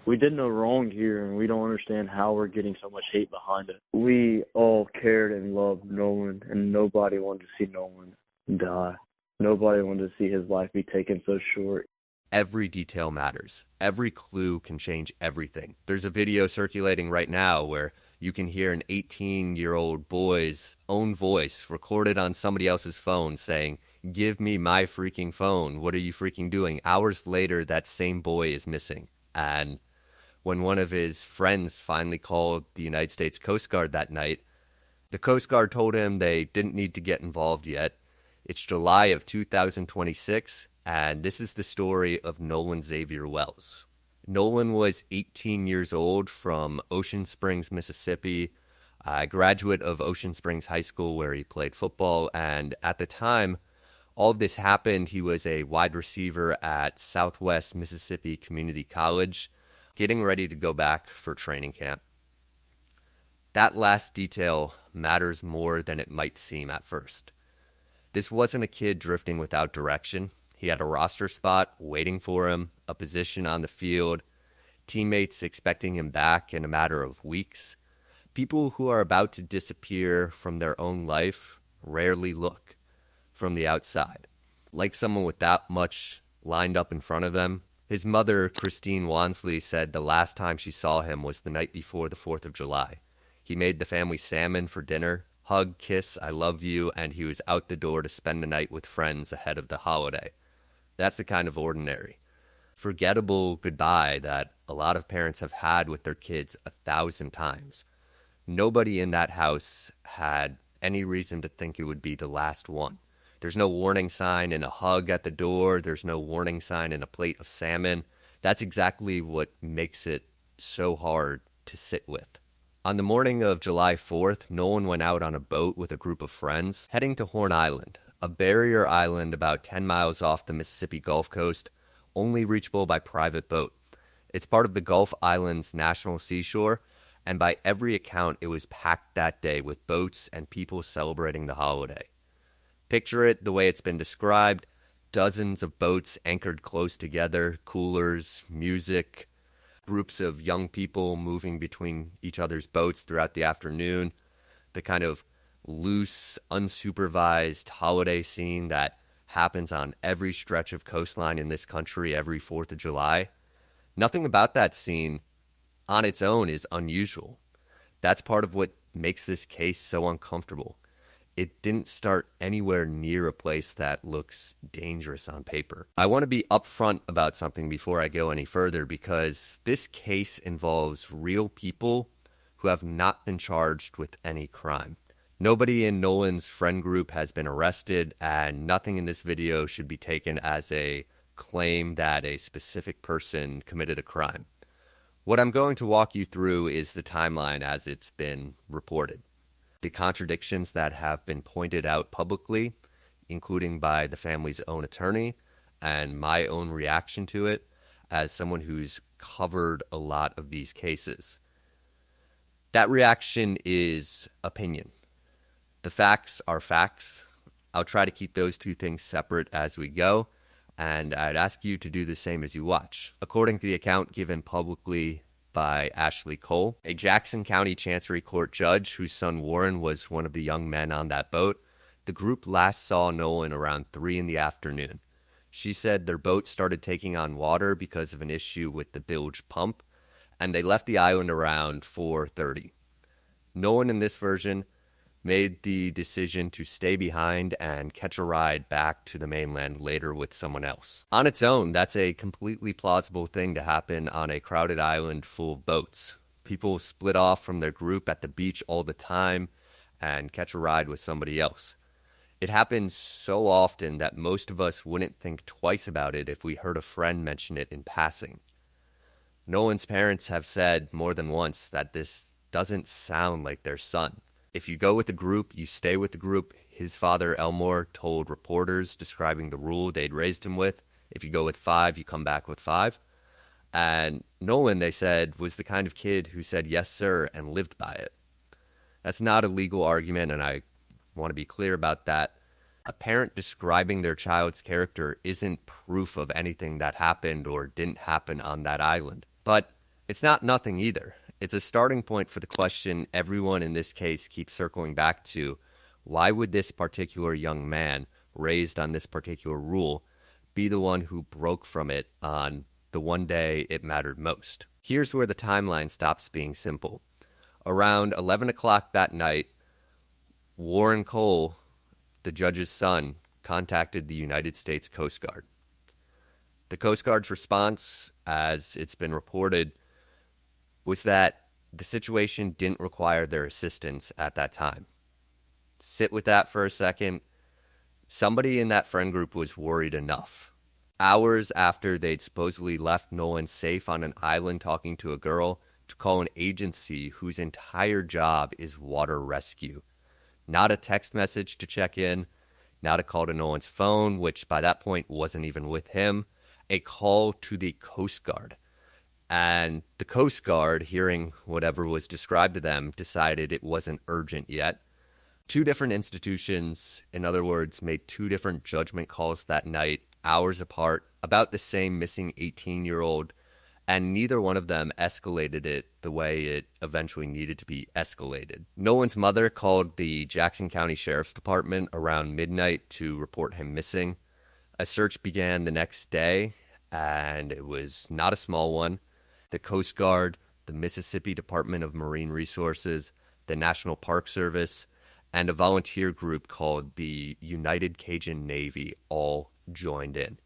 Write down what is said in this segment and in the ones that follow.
We did no wrong here, and we don't understand how we're getting so much hate behind it. We all cared and loved Nolan, and nobody wanted to see Nolan die. Nobody wanted to see his life be taken so short. Every detail matters. Every clue can change everything. There's a video circulating right now where you can hear an 18-year-old boy's own voice recorded on somebody else's phone saying, "Give me my freaking phone. What are you freaking doing?" Hours later, that same boy is missing. And when one of his friends finally called the United States Coast Guard that night, the Coast Guard told him they didn't need to get involved yet. It's July of 2026, and this is the story of Nolan Xavier Wells. Nolan was 18 years old from Ocean Springs, Mississippi, a graduate of Ocean Springs High School where he played football, and at the time all of this happened, he was a wide receiver at Southwest Mississippi Community College, getting ready to go back for training camp. That last detail matters more than it might seem at first. This wasn't a kid drifting without direction. He had a roster spot waiting for him, a position on the field, teammates expecting him back in a matter of weeks. People who are about to disappear from their own life rarely look from the outside, like someone with that much lined up in front of them. His mother, Christine Wansley, said the last time she saw him was the night before the 4th of July. He made the family salmon for dinner, hug, kiss, I love you, and he was out the door to spend the night with friends ahead of the holiday. That's the kind of ordinary, forgettable goodbye that a lot of parents have had with their kids 1,000 times. Nobody in that house had any reason to think it would be the last one. There's no warning sign in a hug at the door. There's no warning sign in a plate of salmon. That's exactly what makes it so hard to sit with. On the morning of July 4th, Nolan went out on a boat with a group of friends, heading to Horn Island, a barrier island about 10 miles off the Mississippi Gulf Coast, only reachable by private boat. It's part of the Gulf Islands National Seashore, and by every account, it was packed that day with boats and people celebrating the holiday. Picture it the way it's been described: dozens of boats anchored close together, coolers, music, groups of young people moving between each other's boats throughout the afternoon, the kind of loose, unsupervised holiday scene that happens on every stretch of coastline in this country every 4th of July. Nothing about that scene on its own is unusual. That's part of what makes this case so uncomfortable. It didn't start anywhere near a place that looks dangerous on paper. I want to be upfront about something before I go any further, because this case involves real people who have not been charged with any crime. Nobody in Nolan's friend group has been arrested, and nothing in this video should be taken as a claim that a specific person committed a crime. What I'm going to walk you through is the timeline as it's been reported. The contradictions that have been pointed out publicly, including by the family's own attorney, and my own reaction to it as someone who's covered a lot of these cases. That reaction is opinion. The facts are facts. I'll try to keep those two things separate as we go, and I'd ask you to do the same as you watch. According to the account given publicly by Ashlee Cole, a Jackson County Chancery Court judge whose son Warren was one of the young men on that boat, the group last saw Nolan around 3 in the afternoon. She said their boat started taking on water because of an issue with the bilge pump, and they left the island around 4:30. Nolan, in this version, made the decision to stay behind and catch a ride back to the mainland later with someone else. On its own, that's a completely plausible thing to happen on a crowded island full of boats. People split off from their group at the beach all the time and catch a ride with somebody else. It happens so often that most of us wouldn't think twice about it if we heard a friend mention it in passing. Nolan's parents have said more than once that this doesn't sound like their son. If you go with a group, you stay with the group. His father, Elmore, told reporters describing the rule they'd raised him with. If you go with 5, you come back with 5. And Nolan, they said, was the kind of kid who said yes, sir, and lived by it. That's not a legal argument, and I want to be clear about that. A parent describing their child's character isn't proof of anything that happened or didn't happen on that island. But It's not nothing either. It's a starting point for the question everyone in this case keeps circling back to. Why would this particular young man, raised on this particular rule, be the one who broke from it on the one day it mattered most? Here's where the timeline stops being simple. Around 11 o'clock that night, Warren Cole, the judge's son, contacted the United States Coast Guard. The Coast Guard's response, as it's been reported, was that the situation didn't require their assistance at that time. Sit with that for a second. Somebody in that friend group was worried enough. Hours after they'd supposedly left Nolan safe on an island talking to a girl, to call an agency whose entire job is water rescue. Not a text message to check in, not a call to Nolan's phone, which by that point wasn't even with him, a call to the Coast Guard. And the Coast Guard, hearing whatever was described to them, decided it wasn't urgent yet. Two different institutions, in other words, made two different judgment calls that night, hours apart, about the same missing 18-year-old, and neither one of them escalated it the way it eventually needed to be escalated. Nolan's mother called the Jackson County Sheriff's Department around midnight to report him missing. A search began the next day, and it was not a small one. The Coast Guard, the Mississippi Department of Marine Resources, the National Park Service, and a volunteer group called the United Cajun Navy all joined in.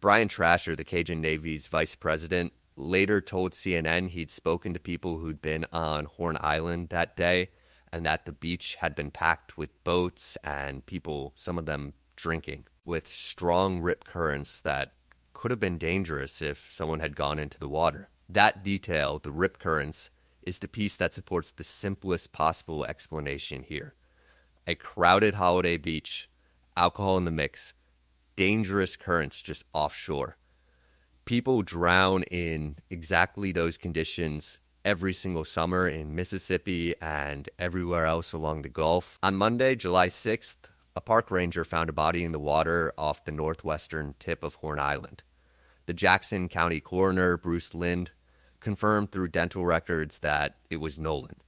Brian Trasher, the Cajun Navy's vice president, later told CNN he'd spoken to people who'd been on Horn Island that day and that the beach had been packed with boats and people, some of them drinking, with strong rip currents that could have been dangerous if someone had gone into the water. That detail, the rip currents, is the piece that supports the simplest possible explanation here. A crowded holiday beach, alcohol in the mix, dangerous currents just offshore. People drown in exactly those conditions every single summer in Mississippi and everywhere else along the Gulf. On Monday, July 6th, a park ranger found a body in the water off the northwestern tip of Horn Island. The Jackson County coroner, Bruce Lind, confirmed through dental records that it was Nolan.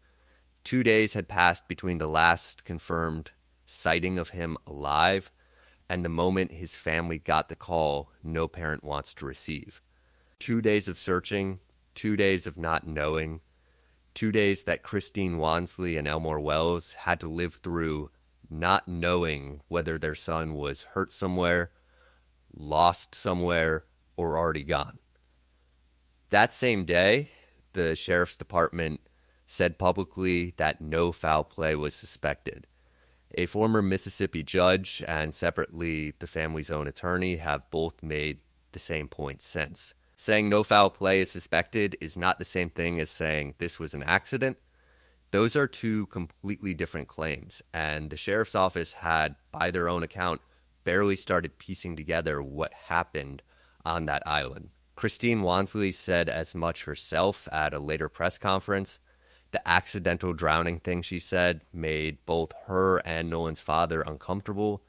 2 days had passed between the last confirmed sighting of him alive and the moment his family got the call no parent wants to receive. 2 days of searching, 2 days of not knowing, 2 days that Christine Wansley and Elmore Wells had to live through not knowing whether their son was hurt somewhere, lost somewhere, or already gone. That same day, the sheriff's department said publicly that no foul play was suspected. A former Mississippi judge and separately the family's own attorney have both made the same point since. Saying no foul play is suspected is not the same thing as saying this was an accident. Those are two completely different claims, and the sheriff's office had, by their own account, barely started piecing together what happened on that island. Christine Wansley said as much herself at a later press conference. The accidental drowning thing, she said, made both her and Nolan's father uncomfortable.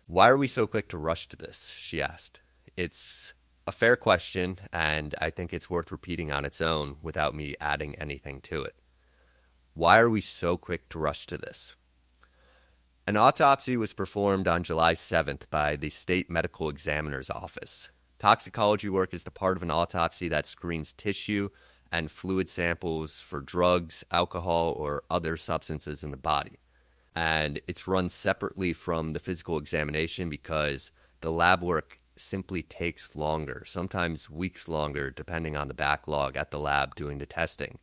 Why are we so quick to rush to this? She asked. It's a fair question, and I think it's worth repeating on its own without me adding anything to it. Why are we so quick to rush to this? An autopsy was performed on July 7th by the state medical examiner's office. Toxicology work is the part of an autopsy that screens tissue and fluid samples for drugs, alcohol, or other substances in the body. And it's run separately from the physical examination because the lab work simply takes longer, sometimes weeks longer, depending on the backlog at the lab doing the testing.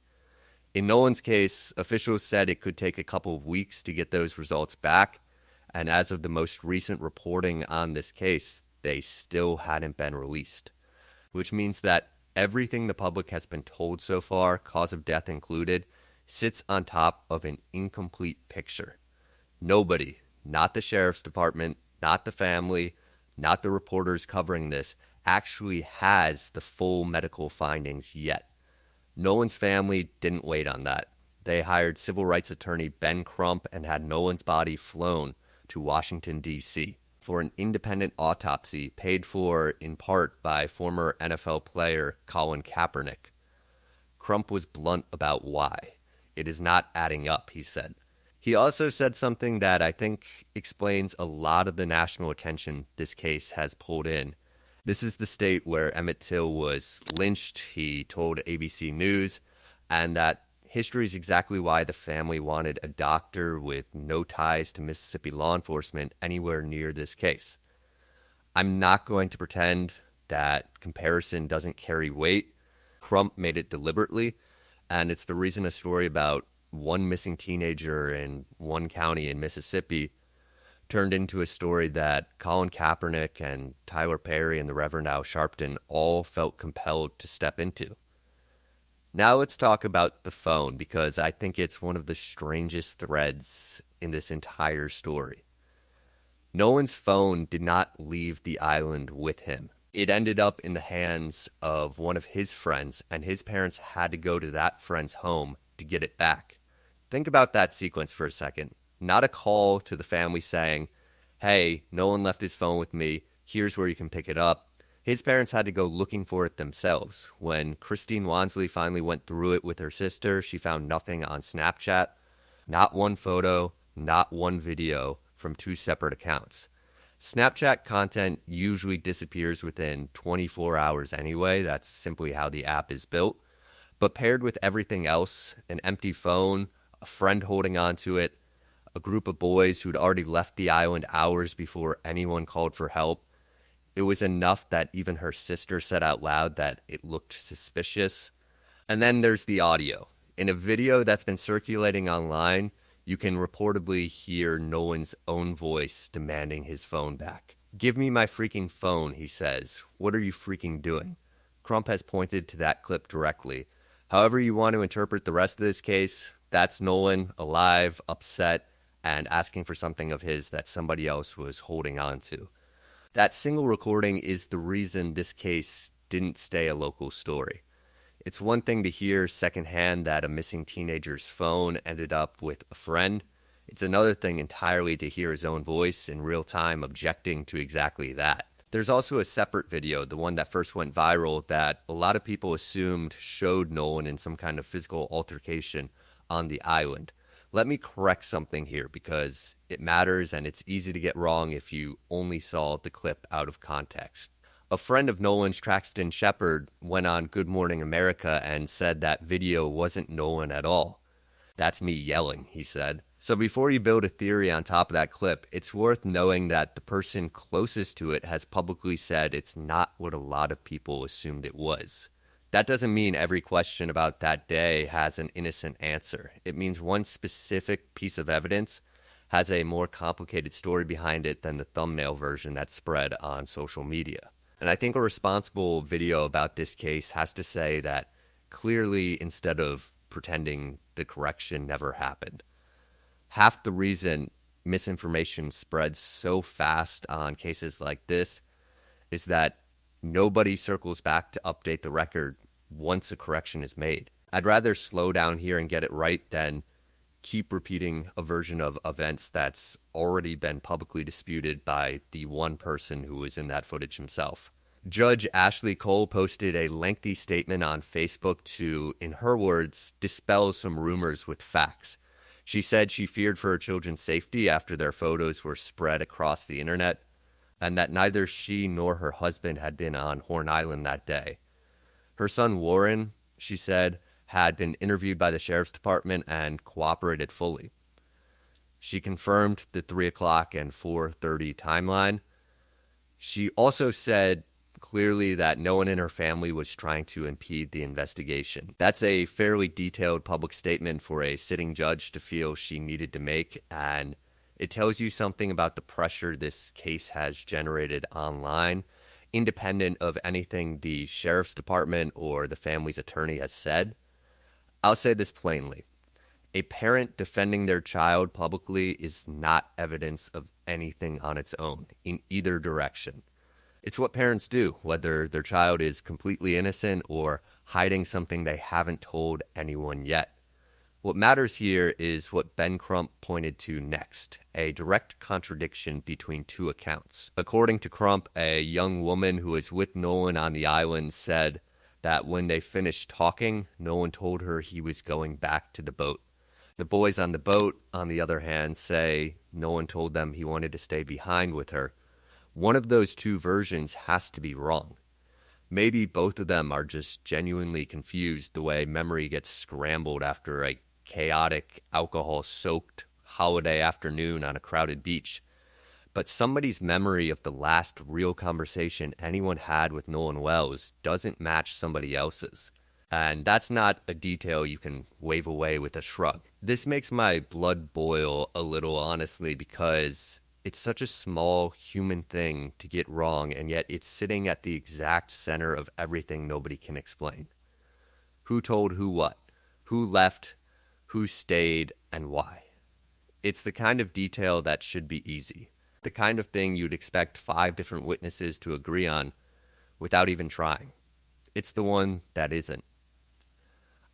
In Nolan's case, officials said it could take a couple of weeks to get those results back, and as of the most recent reporting on this case, they still hadn't been released, which means that everything the public has been told so far, cause of death included, sits on top of an incomplete picture. Nobody, not the sheriff's department, not the family, not the reporters covering this, actually has the full medical findings yet. Nolan's family didn't wait on that. They hired civil rights attorney Ben Crump and had Nolan's body flown to Washington, D.C. for an independent autopsy paid for in part by former NFL player Colin Kaepernick. Crump was blunt about why. It is not adding up, he said. He also said something that I think explains a lot of the national attention this case has pulled in. This is the state where Emmett Till was lynched, he told ABC News, and that history is exactly why the family wanted a doctor with no ties to Mississippi law enforcement anywhere near this case. I'm not going to pretend that comparison doesn't carry weight. Crump made it deliberately, and it's the reason a story about one missing teenager in one county in Mississippi turned into a story that Colin Kaepernick and Tyler Perry and the Reverend Al Sharpton all felt compelled to step into. Now let's talk about the phone, because I think it's one of the strangest threads in this entire story. Nolan's phone did not leave the island with him. It ended up in the hands of one of his friends, and his parents had to go to that friend's home to get it back. Think about that sequence for a second. Not a call to the family saying, hey, Nolan left his phone with me, here's where you can pick it up. His parents had to go looking for it themselves. When Christine Wansley finally went through it with her sister, she found nothing on Snapchat. Not one photo, not one video from two separate accounts. Snapchat content usually disappears within 24 hours anyway. That's simply how the app is built. But paired with everything else, an empty phone, a friend holding on to it, a group of boys who'd already left the island hours before anyone called for help, it was enough that even her sister said out loud that it looked suspicious. And then there's the audio. In a video that's been circulating online, you can reportedly hear Nolan's own voice demanding his phone back. Give me my freaking phone, he says. What are you freaking doing? Crump has pointed to that clip directly. However you want to interpret the rest of this case, that's Nolan, alive, upset, and asking for something of his that somebody else was holding on to. That single recording is the reason this case didn't stay a local story. It's one thing to hear secondhand that a missing teenager's phone ended up with a friend. It's another thing entirely to hear his own voice in real time objecting to exactly that. There's also a separate video, the one that first went viral, that a lot of people assumed showed Nolan in some kind of physical altercation on the island. Let me correct something here because it matters and it's easy to get wrong if you only saw the clip out of context. A friend of Nolan's, Traxton Shepard, went on Good Morning America and said that video wasn't Nolan at all. That's me yelling, he said. So before you build a theory on top of that clip, it's worth knowing that the person closest to it has publicly said it's not what a lot of people assumed it was. That doesn't mean every question about that day has an innocent answer. It means one specific piece of evidence has a more complicated story behind it than the thumbnail version that's spread on social media. And I think a responsible video about this case has to say that clearly, instead of pretending the correction never happened. Half the reason misinformation spreads so fast on cases like this is that nobody circles back to update the record once a correction is made. I'd rather slow down here and get it right than keep repeating a version of events that's already been publicly disputed by the one person who was in that footage himself. Judge Ashlee Cole posted a lengthy statement on Facebook to, in her words, dispel some rumors with facts. She said she feared for her children's safety after their photos were spread across the internet, and that neither she nor her husband had been on Horn Island that day. Her son Warren, she said, had been interviewed by the sheriff's department and cooperated fully. She confirmed the 3 o'clock and 4:30 timeline. She also said clearly that no one in her family was trying to impede the investigation. That's a fairly detailed public statement for a sitting judge to feel she needed to make, and it tells you something about the pressure this case has generated online, independent of anything the sheriff's department or the family's attorney has said. I'll say this plainly. A parent defending their child publicly is not evidence of anything on its own, in either direction. It's what parents do, whether their child is completely innocent or hiding something they haven't told anyone yet. What matters here is what Ben Crump pointed to next, a direct contradiction between two accounts. According to Crump, a young woman who was with Nolan on the island said that when they finished talking, Nolan told her he was going back to the boat. The boys on the boat, on the other hand, say Nolan told them he wanted to stay behind with her. One of those two versions has to be wrong. Maybe both of them are just genuinely confused the way memory gets scrambled after a chaotic, alcohol-soaked holiday afternoon on a crowded beach. But somebody's memory of the last real conversation anyone had with Nolan Wells doesn't match somebody else's. And that's not a detail you can wave away with a shrug. This makes my blood boil a little, honestly, because it's such a small human thing to get wrong, and yet it's sitting at the exact center of everything nobody can explain. Who told who what? Who left? Who stayed? And why? It's the kind of detail that should be easy. The kind of thing you'd expect 5 different witnesses to agree on without even trying. It's the one that isn't.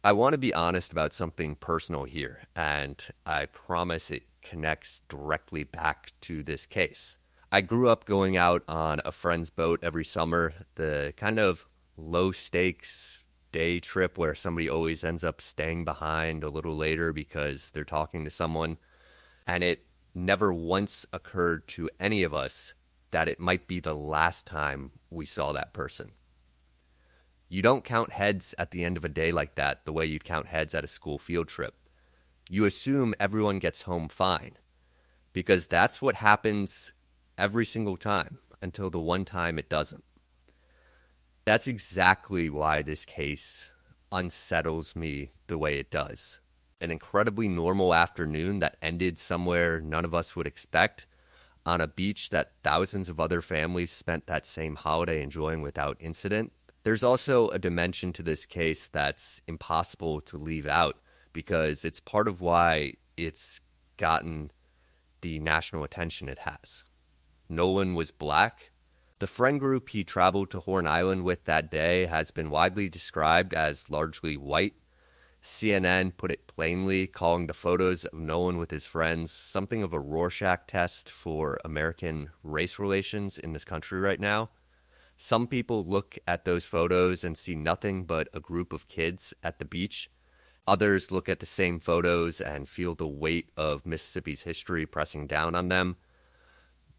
I want to be honest about something personal here, and I promise it connects directly back to this case. I grew up going out on a friend's boat every summer, the kind of low-stakes day trip where somebody always ends up staying behind a little later because they're talking to someone, and it never once occurred to any of us that it might be the last time we saw that person. You don't count heads at the end of a day like that the way you'd count heads at a school field trip. You assume everyone gets home fine, because that's what happens every single time until the one time it doesn't. That's exactly why this case unsettles me the way it does. An incredibly normal afternoon that ended somewhere none of us would expect, on a beach that thousands of other families spent that same holiday enjoying without incident. There's also a dimension to this case that's impossible to leave out because it's part of why it's gotten the national attention it has. Nolan was black. The friend group he traveled to Horn Island with that day has been widely described as largely white. CNN put it plainly, calling the photos of Nolan with his friends something of a Rorschach test for American race relations in this country right now. Some people look at those photos and see nothing but a group of kids at the beach. Others look at the same photos and feel the weight of Mississippi's history pressing down on them.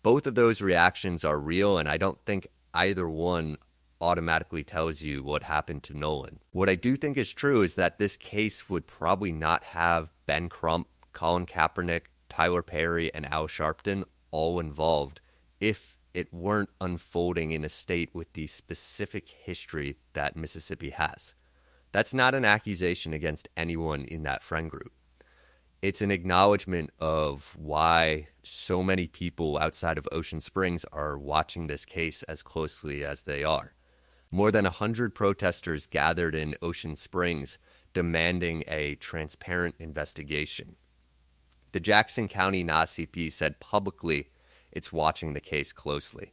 Both of those reactions are real, and I don't think either one automatically tells you what happened to Nolan. What I do think is true is that this case would probably not have Ben Crump, Colin Kaepernick, Tyler Perry, and Al Sharpton all involved if it weren't unfolding in a state with the specific history that Mississippi has. That's not an accusation against anyone in that friend group. It's an acknowledgement of why so many people outside of Ocean Springs are watching this case as closely as they are. More than 100 protesters gathered in Ocean Springs demanding a transparent investigation. The Jackson County NAACP said publicly it's watching the case closely.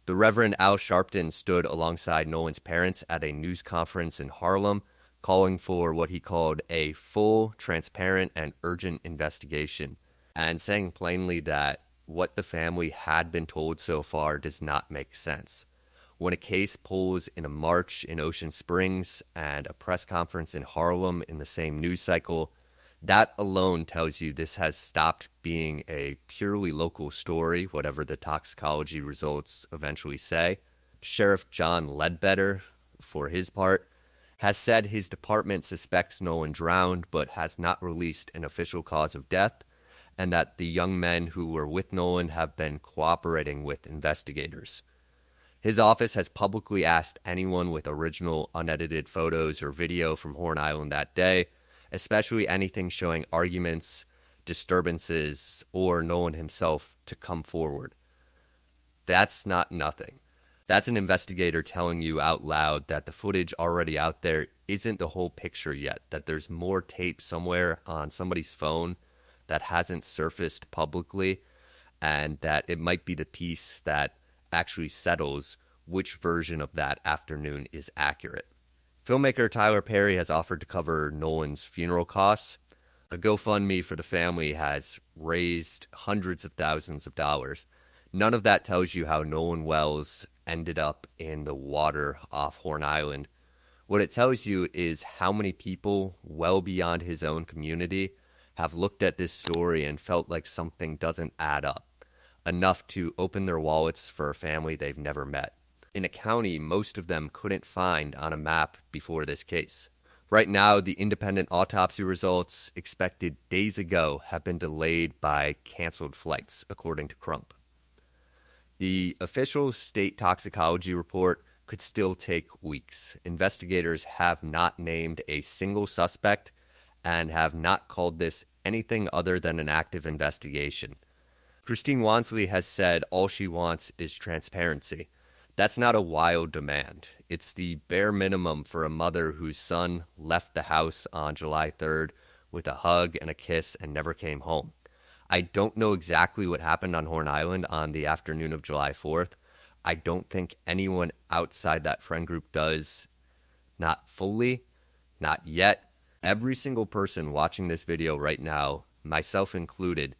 The Reverend Al Sharpton stood alongside Nolan's parents at a news conference in Harlem, calling for what he called a full, transparent, and urgent investigation, and saying plainly that what the family had been told so far does not make sense. When a case pulls in a march in Ocean Springs and a press conference in Harlem in the same news cycle, that alone tells you this has stopped being a purely local story, whatever the toxicology results eventually say. Sheriff John Ledbetter, for his part, has said his department suspects Nolan drowned but has not released an official cause of death, and that the young men who were with Nolan have been cooperating with investigators. His office has publicly asked anyone with original unedited photos or video from Horn Island that day, especially anything showing arguments, disturbances, or Nolan himself, to come forward. That's not nothing. That's an investigator telling you out loud that the footage already out there isn't the whole picture yet, that there's more tape somewhere on somebody's phone that hasn't surfaced publicly, and that it might be the piece that actually settles which version of that afternoon is accurate. Filmmaker Tyler Perry has offered to cover Nolan's funeral costs. A GoFundMe for the family has raised hundreds of thousands of dollars. None of that tells you how Nolan Wells ended up in the water off Horn Island, What it tells you is how many people well beyond his own community have looked at this story and felt like something doesn't add up, enough to open their wallets for a family they've never met, in a county most of them couldn't find on a map before this case. Right now, the independent autopsy results expected days ago have been delayed by canceled flights, according to Crump. The official state toxicology report could still take weeks. Investigators have not named a single suspect and have not called this anything other than an active investigation. Christine Wansley has said all she wants is transparency. That's not a wild demand. It's the bare minimum for a mother whose son left the house on July 3rd with a hug and a kiss and never came home. I don't know exactly what happened on Horn Island on the afternoon of July 4th. I don't think anyone outside that friend group does. Not fully, not yet. Every single person watching this video right now, myself included,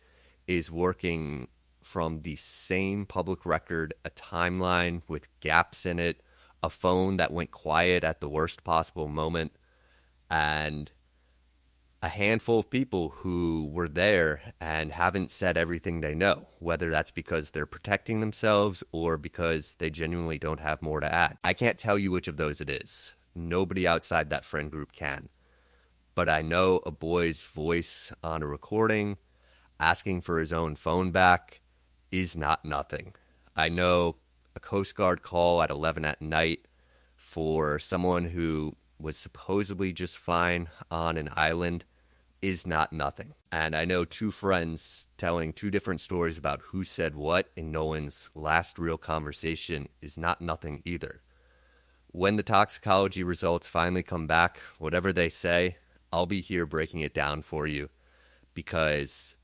is working from the same public record, a timeline with gaps in it, a phone that went quiet at the worst possible moment, and a handful of people who were there and haven't said everything they know, whether that's because they're protecting themselves or because they genuinely don't have more to add. I can't tell you which of those it is. Nobody outside that friend group can. But I know a boy's voice on a recording asking for his own phone back is not nothing. I know a Coast Guard call at 11 at night for someone who was supposedly just fine on an island is not nothing. And I know two friends telling two different stories about who said what in Nolan's last real conversation is not nothing either. When the toxicology results finally come back, whatever they say, I'll be here breaking it down for you, because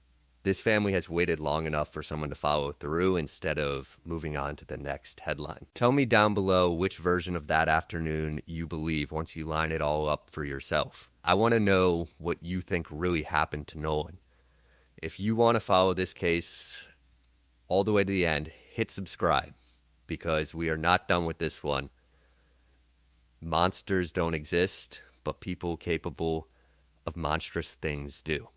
this family has waited long enough for someone to follow through instead of moving on to the next headline. Tell me down below which version of that afternoon you believe once you line it all up for yourself. I want to know what you think really happened to Nolan. If you want to follow this case all the way to the end, hit subscribe, because we are not done with this one. Monsters don't exist, but people capable of monstrous things do.